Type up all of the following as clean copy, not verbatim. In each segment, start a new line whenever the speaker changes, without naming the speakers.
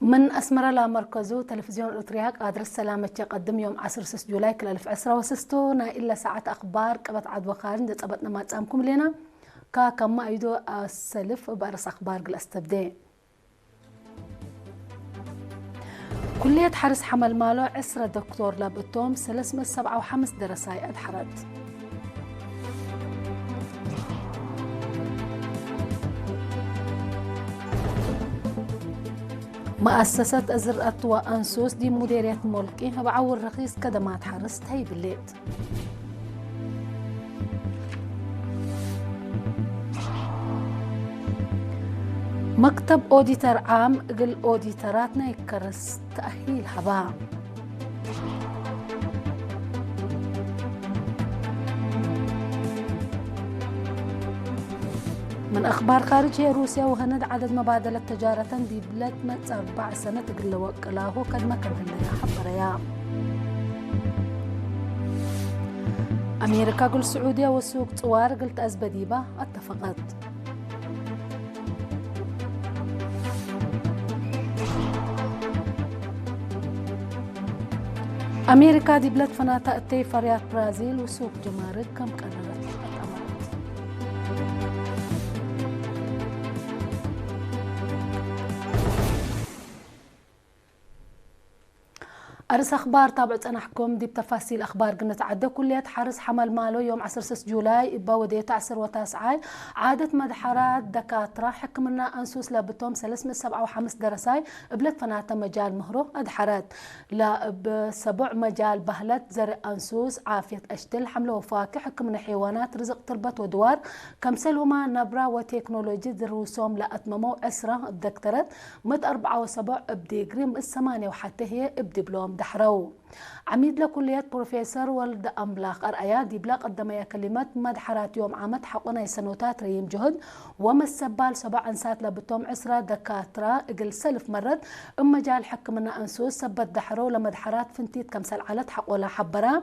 من أسمر لا مركزو تلفزيون الأترياك قادر السلامة يقدم يوم 16 جولاي كل 2016 نا إلا ساعة أخبار قبت عد وخارج دتقبتنا ما تسامكم لنا كما أيدو السلف بأرس أخبار قل استبدأ كلية حرس حمل مالو عسرة دكتور لابتوم 357 درساي أدحرت مؤسسة أزرقت وأنسوس دي مديرية ملكي بعور رخيص كدمات حرس هي بالليت مكتب أوديتر عام قل أوديتراتنا يكرس تأهيل هباء من أخبار خارجية روسيا وهند عدد مبادلة تجارة ببلاد متس 4 سنة تقل وقلاه قد ما كان هلا حبريا أمريكا قل سعودية وسوق طوار قلت أزبديبة اتفقت أمريكا دي بلاد فناتا التي فريات برازيل وسوق جمارك كم قررت أرس أخبار تابعت أنا أحكم دي بتفاصيل أخبار قلنا عدة كلية حرس حمل مالو يوم 16 جولاي إبا 10 وتاسعاي عادة مدحرات دكاترة حكمنا أنسوس لابتوم 357 درساي بلاد فناتا مجال مهرو أدحرات لا بسبع مجال بهلت زرع أنسوس عافية أشتل حمل وفاكهة حكمنا حيوانات رزق تربة ودوار كمسلهما نبرة وتكنولوجيا دروسهم لا أتممو أسرة الدكتورات مت 74 بديجري مت 8 وحتى هي بدبلوم دحرو عميد لكلية بروفيسور ولد أملاق أرأيا دي بلا قدم كلمات مدحرات يوم عامت حقنا سنوتات ريم جهد ومسبال 7 أنسات لبتوم عسرة دكاترة اقل سلف مرد مجال حكمنا أنسوس سبت دحرو لمدحرات فنتيت كمسال علت حق ولا حبرا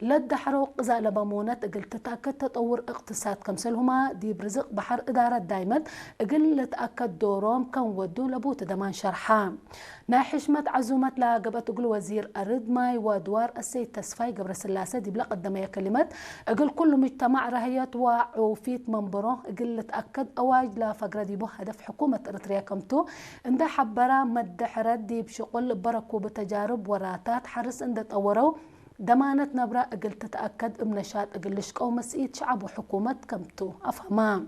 للدحرو قزا لبمونة اقل تتأكد تطور اقتصاد كمسلهما دي برزق بحر إدارة دايما اقل تأكد دورهم كان ودو لبوت دمان شرحان ناحشمة عزومة لا قبت تقول وزير أرد ماي وادوار السيد تسفاي قبر سلاسة دي بلا قدم كلمات اقول كل مجتمع رهيات وعوفيت منبره اقول تأكد أواج لا فقرة دي به هدف حكومة إريتريا كمتو عند حبرا مدحرات دي بشغل بركو بتجارب وراتات حرس عند تطوروا دمانة نبرة اقول تتأكد بنشاط اقول لشقو مسئيت شعب وحكومة كمتو أفهمام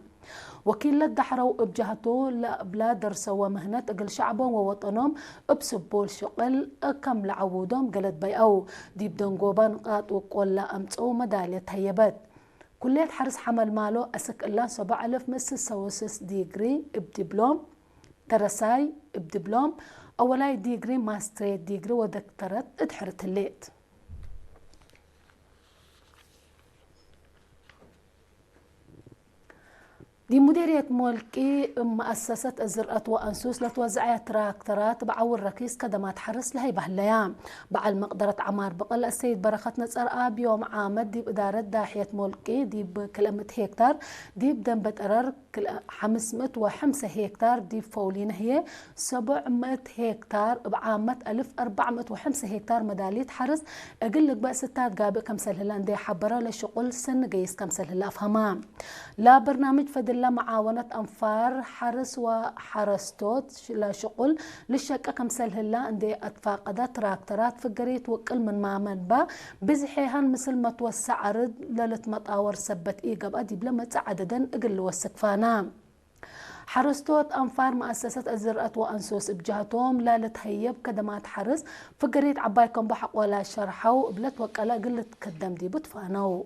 وكيل الدحرو بجهته لا درسوا مهنة اقل شعبهم ووطنهم بسبول شغل كم لعودهم قلت بيأو دي بدنقوبا نقاط وقولا أمتو مدالية هيبات كلية حرس حمل مالو أسك الله 7000 مسس سوسس ديجري بدبلوم درساي بدبلوم أولاي ديجري ماستريت ديجري ودكتورات ادحرت الليت دي مديرية ملكي مؤسسة الزرقات وأنسوس لتوزع تراكترات بعور ركيز كدمات حرس لهي بهالليام بعد مقدرة عمار بقل السيد بركة نصر آب يوم عامد دي بإدارة داحية ملكي دي بكلمة هكتار دي بدن بتقرر 505 هكتار دي فولين هي 700 هكتار بعامة 1405 هكتار مدالية حرس أقلك بقى ستات قابل كمسل هلان دي حبرة لشغل سن قيس كمسل هلا أفهمام لا برنامج فدل معاونة أنفار حرس وحرستوت لشغل للشقة كمسل هلا عندي أتفاقدات تراكترات فقريت وكل من معمن با بزحيهن مثل ما توسع عرض للت مطاور سبت إيقاب أدي بلا متعددا اقل وسقفانا حرستوت أنفار مؤسسة الزرقات وأنسوس بجهتهم لا لتهيب كدمات حرس فقريت عبايكم بحق ولا شرحوا بلت وكلا قلت كدم دي بتفانو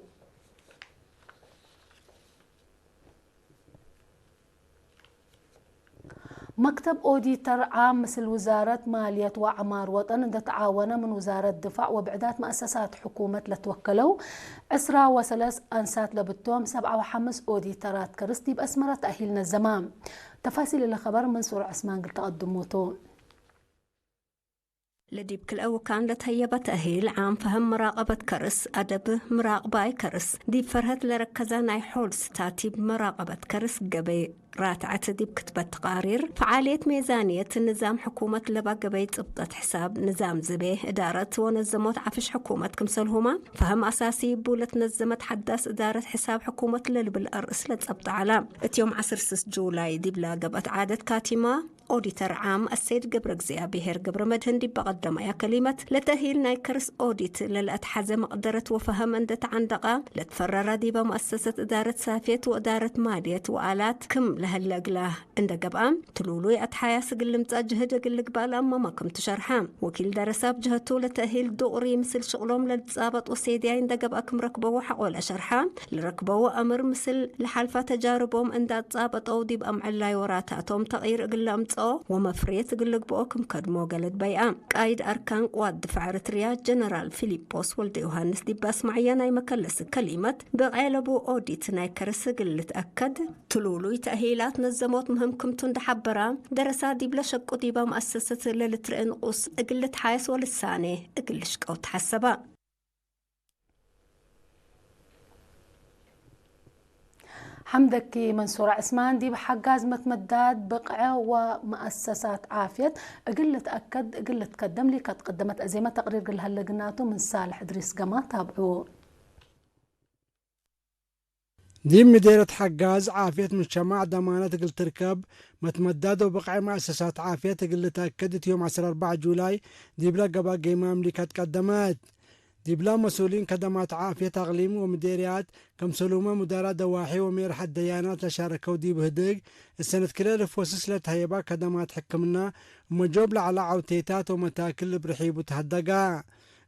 مكتب أوديتر عام مثل وزارة مالية وعمار وطن ده تعاون من وزارة دفاع وبعدات مؤسسات حكومة لتوكلوا أسرى وثلاث أنسات لبتوم 7 و5 أوديترات كرستي بأسمرة تأهيلنا الزمام تفاصيل الخبر من سورة عثمان قلت أقدموتون
لدي بكل أو كان لتهيبة تأهيل عام فهم مراقبة كرس أدب مراقبة كرس دي فرهت لركزان أي حول ستاتي بمراقبة كرس قبي راتعت دي بكتبة تقارير فعالية ميزانية نظام حكومة لباقبي تبطت حساب نظام زبيه إدارة ونظمت عفش حكومة كمسلهما فهم أساسي بولة نظمت حداث إدارة حساب حكومة للبالأرس لتبط على اتيوم 10 جولاي دي بلاقبت عادة كاتمة أوديتر عام السيد قبرك زيا بهير قبر مدهن دي بقدم يا كلمة لتهيل نايكرس أوديت للأتحزة مقدرة وفهم أندت عندقة لتفرر دي بمؤسسة إدارة سافيت وإدارة مالية وآلات كم لهاللقلاه عند قبقى تلولوي أتحيا سقلمت أجهد قل قبال أما ما كم تشرحام وكيل درساب جهتو لتهيل دوري مثل شغلهم للتسابط وسيدي عند قبقى كم ركبوا حقول أشرحام لركبوا أمر مثل لحالفة تجاربهم عند تسابط أو دي بأم علاي وراتاتهم تغيير قل أمت ومفريت قلق بوكم كدمو قلت بيئة قايد أركان قواد دفاع رياض جنرال فيليبوس ولد يوهانس دي باس معينة يمكلس كلمة بغيلبو أوديت نايكرس قلت أكد تلولو تأهيلات نظموت مهم كمتون دحبرا درسات دي بلا شك وديبا مؤسسة للترئن قوس قلت حايس ولساني قلش قو تحسبا
حمدك منصورة عثمان دي بحجاز متمداد بقعة ومؤسسات عافية قلة أكد قلة تقدم لي قد قدمت أزيمة تقرير قلها لقناته من صالح إدريس قما تابعوه
دي مديرة حجاز عافية مجتمع ضمانة قل تركب متمدد وبقع مؤسسات عافية قل تأكدت يوم 4 جولاي دي بلا قبا قيمة ملكات قدمت دي بلا مسؤولين خدمات عافية تغليم ومديريات كمسلومة مدارات دواحي وميرحة ديانات لشاركوا دي بهدق السنة كلها فوسسلة هيبا خدمات حكمنا ومجوب على عوتيتات ومتاكل برحيب وتهدقا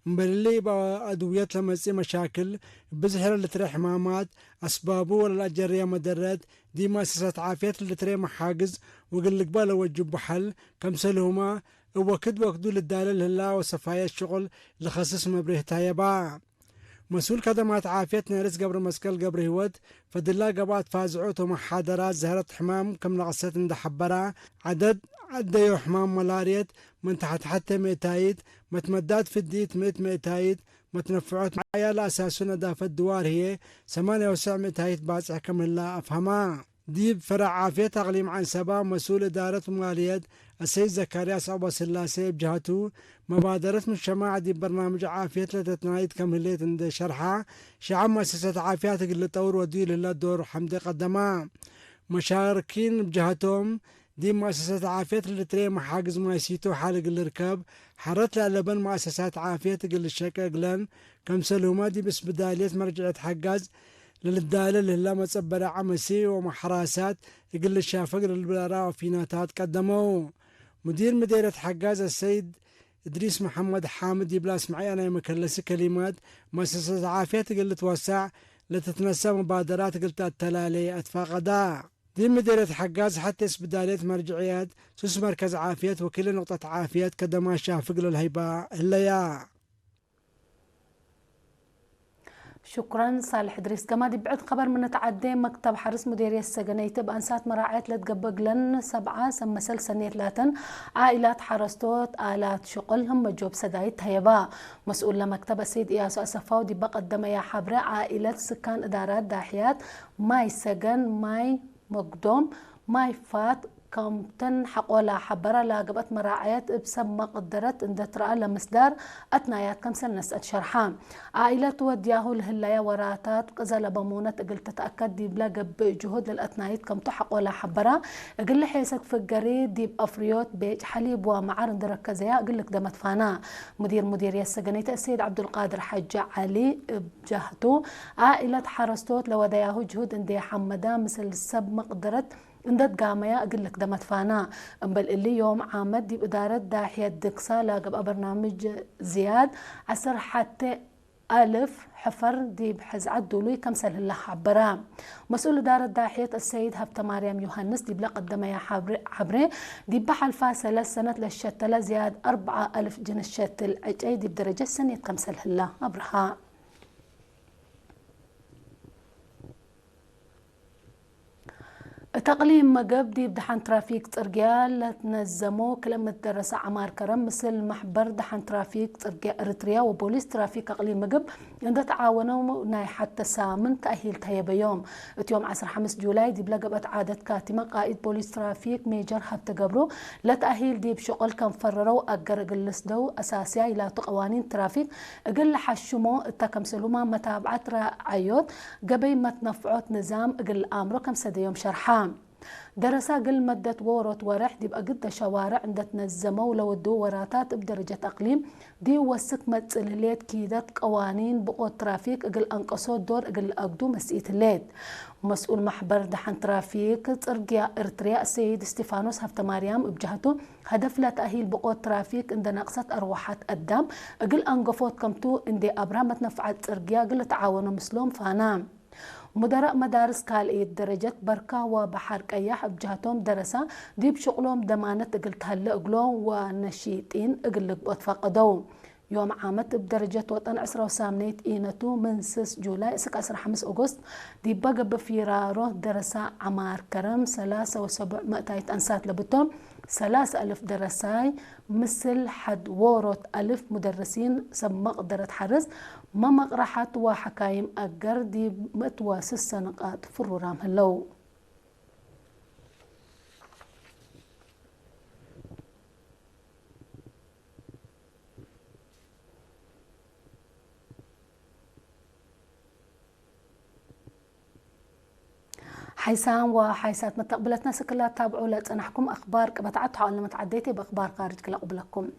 مبللي بأدوية لمسي مشاكل بزحر اللي تري حمامات أسبابه ولا الأجرية مدرد دي مؤسسات عافية اللي تري محاجز وقل قبال وجب بحل كمسلهما وكدو للدالة لله وصفايا الشغل لخصص مبريه تايبا مسؤول خدمات عافية نارس قبر مسكال قبر هود فدلا قبات فازعوت ومحاضرات زهرة حمام كم نغسات اندحبرا عدد حمام ملاريت من تحت حتى ميتايد متمدات في الديت ميتايد متنفعات معايا لأساسنا دافة الدوار هي 8 ميتايد باسع كم الله أفهما ديب فرع عافية تغليم عن سبا مسؤول إدارة مالية السيد زكرياس أبو سلاسي بجهته مبادرة من الجماعة دي برنامج عافية لتتنايد كملية عند شرحها شعب مؤسسة عافية تقل طور ودي لله دور حمد قدما مشاركين بجهتهم دي مؤسسات عافية اللي تري محاجز ما يسيتو حالق الركاب حرت لألبن مؤسسات عافية تقل الشكا قلن كم سلوما دي بس بدالية مرجعة حجاز للدالة لله متصبرة عمسي ومحراسات يقل الشافق للبلاراء وفيناتات قدموا مديرة حجاز السيد إدريس محمد حامد يبلاس معي أنا مكلس كلمات مؤسسة عافية تقل توسع لتتنسى مبادرات قلت التلالي أتفاقدا دي مديرة حجاز حتى بدالية مرجعيات سوس مركز عافية وكل نقطة عافية كدما شافق للهيباء الليا
شكرا صالح إدريس كما دي بعد خبر من تعدي مكتب حرس مديرية السجنية بأنسات مراعية لتقبق لن 7 سمسل سنة 3 عائلات حرستوت آلات شغلهم مجوب سدايت هيبا مسؤول لمكتب السيد إياسو أسفاو دي بقدم يا حبرة عائلة سكان إدارات داحيات ماي سجن ماي مقدوم ماي فات كمتن حقولا حبرة لاقبت مراعيات بسبب قدرت اندترا لمصدر اتنايات كمسل نسأت شرحام عائلة ودياهو الهلايا وراتات قزل بمونة قلت تتأكد دي بلاقب جهود للاتنايات كم تحقولا حبرة قل حيسك فقري ديب افريوت بيج حليب ومعارن دركزيا قلك دمت فانا مديرية السجنية السيد عبد القادر حج علي بجهته عائلة حرستوت لودياهو جهود اندي حمدا مثل السب مقدرت اندت قاميا اقول لك دمت فانا بل اللي يوم عامد دي بإدارة داحية دقصة لاقب برنامج زياد 10 حتى 1000 حفر دي بحز عدولي كمسل الله حبرا مسؤول إدارة داحية السيد هبت مريم يوهنس دي بلا قدم يا حبري دي بحل فاصلة سنة للشتلة زياد 4000 جن الشتل اي دي بدرجة سنة كمسل الله أبرها تقليم مقب دي بدحان ترافيك ترقيا لتنزمو كلمة درسة عمار كرم مثل محبر دحان ترافيك ترقيا اريتريا وبوليس ترافيك اقليم مقب عند تعاونوا ناي حتى سامن تأهيل تهيب يوم يوم 15 جولاي دي بلقبت عادة كاتمة قائد بوليس ترافيك ميجر حتى قبرو لتأهيل دي بشغل كان فرروا اقر قلسدو اساسيا الى قوانين ترافيك اقل حشمو التكمسلوما متابعة رعيوت قبي ما تنفعوت نظام اقل امرو كم سدي يوم شرحان درسا قل مدة وورت ورح دي بقى قد شوارع عند تنزموا لو الدو وراتات بدرجة أقليم دي وسك متسلليت كيدات قوانين بقوة ترافيك اقل انقصوا الدور اقل اقدو مسئية الليد مسؤول محبر دحن ترافيك ترقيا ارتريا السيد ستيفانوس هفت مريم بجهته هدف لا تأهيل بقوة ترافيك عند نقصت أروحات الدم اقل انقفوت كمتو اندي أبرامت نفعت ترقيا قل تعاونوا مسلوم فانام مدراء مدارس كالئية درجة بركة وبحر كياح بجهتهم درسا دي بشغلهم دمانة قلت هلا قلون ونشيطين قل فقدوا يوم عامت بدرجة وطن عسرة وسامنيت إينتو من 6 جولاي اسك 15 أغسطس دي بقى بفيرارو درسا عمار كرم 7300 أنسات لبتهم 3000 درساي مثل حد وورت 1000 مدرسين سب مقدرة حرز ما مقرحت وحكايم أقر دي متواسس نقاط فرورام هلو حيسان وحيسات متقبلتنا سكلا تابعوا لتنحكم أخبار كبتعتها لما تعديتي بأخبار خارج كلا قبلكم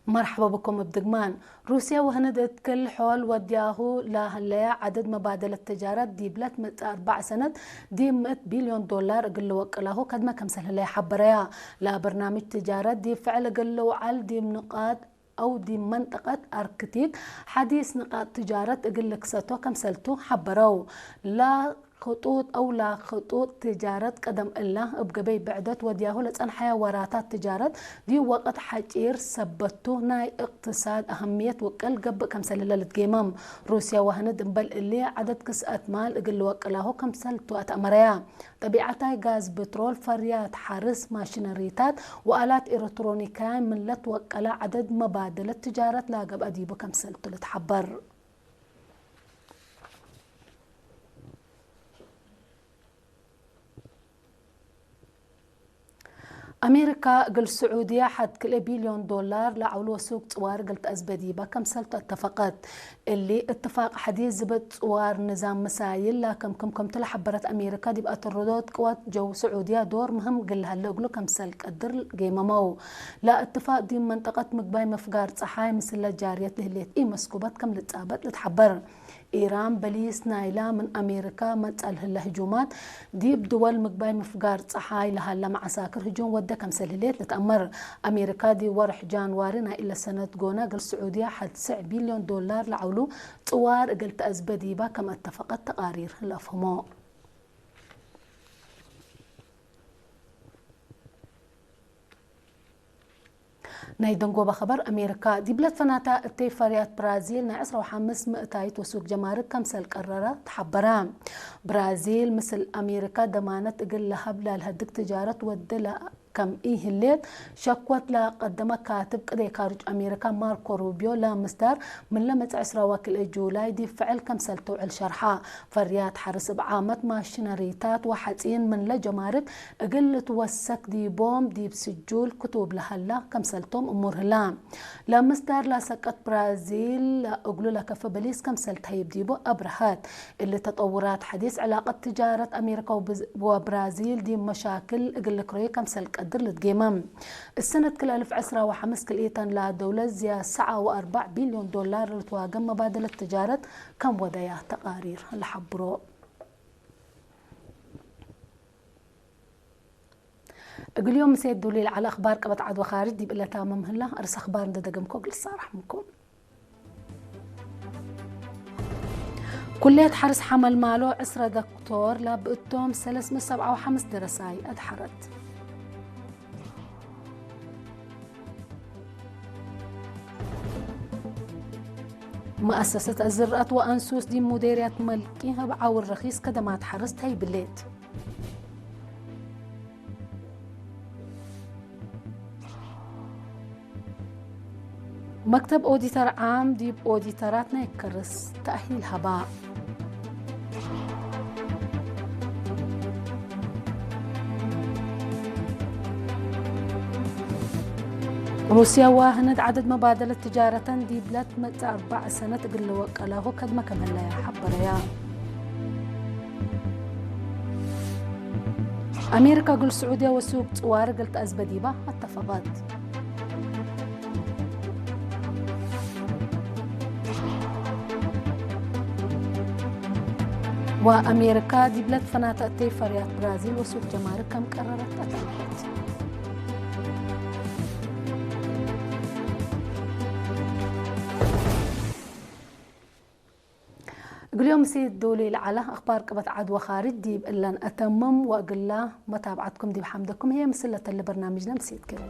مرحبا بكم بدقمان روسيا وهندت كل حول ودياهو لهلا عدد مبادلة التجارة دي بلات 4 سنة دي 100 بليون دولار قل وقله قد ما كم سنة لا حبريا لا برنامج تجارة دي فعل قلوا على دي نقاط أو دي منطقة أركتيك حديث نقاط تجارة قل كساتو كم سلتو حبرو لا خطوط أو لا خطوط تجارة قدم الله بقبي بعدت ودياهو لتنحيا وراتات تجارة دي وقت حجير سبتو ناي اقتصاد أهمية وقل قب كم سلة لتقيمم روسيا وهند بل اللي عدد كسات مال اقل وقلاهو كم سلتو أتأمريا طبيعتها غاز بترول فريات حارس ماشينريتات وآلات إلكترونيكية من لتوقلا عدد مبادلة تجارة لا قب أديبو كم سلتو لتحبر أمريكا قل السعودية حد كل بليون دولار لعولو سوق طوار قلت أزبديبا كم سلت اتفقت اللي اتفاق حديث زبط طوار نظام مسايل لكم كم تلحبرت أمريكا دي بقى الردود قوات جو سعودية دور مهم قل هلا قلو كم سلك قدر قيممو لا اتفاق دي منطقة مقباي مفقار صحاي مثل جارية لهليت اي مسكوبات كم لتقابت لتحبر إيران بليس نايلة من أمريكا ما تسأله الهجومات دي بدول مقباي مفقار صحاي لها لما عساكر هجوم ودا كم سلليت لتأمر أمريكا دي ورح جانوارنا إلا سنة قونا قل السعودية حد 9 بليون دولار لعولو طوار قلت أزبديبا كما اتفقت تقارير الأفهمو نايدنقو بخبر أمريكا دي بلاد فناتا التيفاريات برازيل نعسر وحمس مئتايت وسوق جمارك كمسل قررة تحبران برازيل مثل أمريكا دمانت اقل لها بلا الهدك تجارة ودلا كم إيه الليل شكوت لا قدم كاتب قدي خارج أمريكا ماركو روبيو لا مصدر من لما تعسر واكل جولاي دي فعل كم سلتو الشرحة فريات حرس بعامت ماشينريتات وحتين من لجمارك اقل توسك دي بوم دي بسجول كتب لهلا كم سلتوم أمور هلا لا مصدر لا سكت برازيل لا أقولوا لك فبليس كم سلت هيب ديبو أبرهات اللي تطورات حديث علاقة تجارة أمريكا وبرازيل دي مشاكل اقل كروي كم سلك قدر لتقيمم السنة كل 2015 كليتان لا دولة زيا 7.4 بليون دولار لتواقم مبادلة تجارة كم ودايا تقارير الحبرو اقول يوم سيد دوليل على اخبار قبط عد وخارج دي بقلا تامم هلا ارس اخبار ندقمكو قل الصراح منكم كلية حرس حمل مالو عسرة دكتور لا بقتهم 357 درساي ادحرت مؤسسة الزراعة وأنسوس دي مديرية ملكيها بعاور رخيص كدمات حرست هاي بالليت. مكتب أوديتر عام دي بأوديتراتنا يكرس تأهيل هباء. روسيا واهند عدد مبادلة تجارة دي بلاد 4 سنة تقل وقاله كدما كمان لا يحبر. أمريكا قل سعودية وسوق طوار قلت أزبديبة اتفقت. وأمريكا دي بلاد فنادق تيفريات برازيل وسوق جمارك كم قررت أتنفت. اليوم سيد دولي على أخبار قبة عدوى خارج دي بقلن أتمم وأقول له متابعتكم دي بحمدكم هي مسلة اللي برنامجنا مسيد كده.